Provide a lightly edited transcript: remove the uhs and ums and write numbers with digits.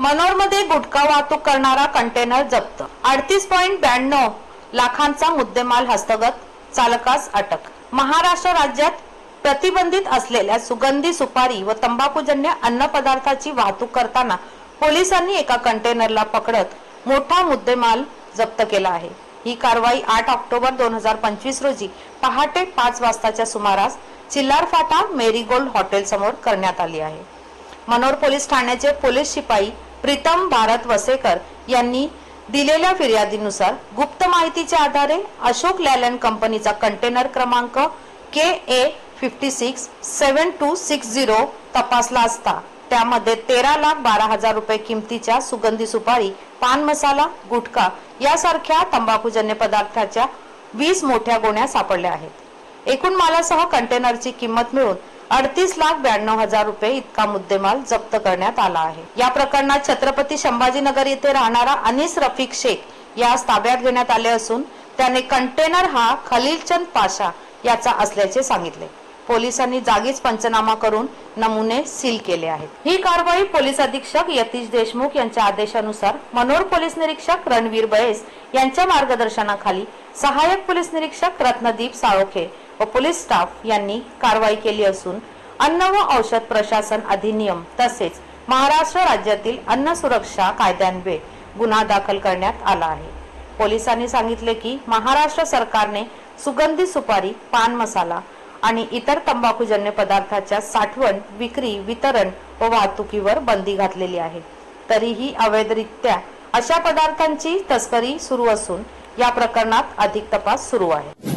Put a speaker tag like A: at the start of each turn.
A: मनोरमध्ये गुटखा वाहतूक करणारा कंटेनर जप्त, 38.92 लाखांचा मुद्देमाल हस्तगत, चालकास अटक। महाराष्ट्र राज्यात प्रतिबंधित असलेल्या सुगंधी सुपारी व तंबाखूजन्य अन्न पदार्थाची वाहतूक करताना पोलिसांनी एका कंटेनरला पकडत मोठा मुद्देमाल जप्त केला आहे। ही कारवाई 8 ऑक्टोबर 2025 रोजी पहाटे 5 वाजताच्या सुमारास चिल्लार फाटा मेरीगोल्ड हॉटेल समोर करण्यात आली आहे। मनोर पोलीस ठाण्याचे पोलीस शिपाई प्रीतम भारत वसेकर यांनी दिलेल्या फिर्यादीनुसार गुप्त माहितीच्या आधारे अशोक लॅलँड कंपनीचा कंटेनर क्रमांक KA567260 तपासला असता त्यामध्ये 13,12,000 रुपये किमतीच्या सुगंधी सुपारी, पान मसाला, गुटखा यासारख्या तंबाखूजन्य पदार्थाच्या 20 मोठ्या गोण्या सापडल्या आहेत। एकूण मालासह कंटेनरची किंमत मिळून 38,92,000 रुपये इतका मुद्देमाल जप्त करण्यात आला आहे। या प्रकरणात छत्रपती संभाजीनगर येथे राहणारा अनीस रफिक शेख यास ताब्यात घेण्यात आले असून त्याने कंटेनर हा खलीलचंद पाशा याचा असल्याचे सांगितले। पोलिसांनी जागीच पंचनामा करून नमुने सील केले आहेत। ही कारवाई पोलीस अधीक्षक यतीश देशमुख यांच्या आदेशानुसार मनोर पोलीस निरीक्षक रणवीर बयेस यांच्या मार्गदर्शनाखाली सहाय्यक पोलीस निरीक्षक रत्नदीप साळोखे व पोलीस स्टाफ यांनी कारवाई केली असून अन्न व औषध प्रशासन अधिनियम तसेच महाराष्ट्र राज्यातील अन्न सुरक्षा कायद्यान्वये गुन्हा दाखल करण्यात आला आहे। पोलिसांनी सांगितले की महाराष्ट्र सरकारने सुगंधी सुपारी, पान मसाला आणि इतर तंबाखूजन्य पदार्थाच्या साठवण, विक्री, वितरण व वाहतुकीवर बंदी घातलेली आहे। तरीही अवैधरित्या अशा पदार्थांची तस्करी सुरू असून या प्रकरणात अधिक तपास सुरू आहे।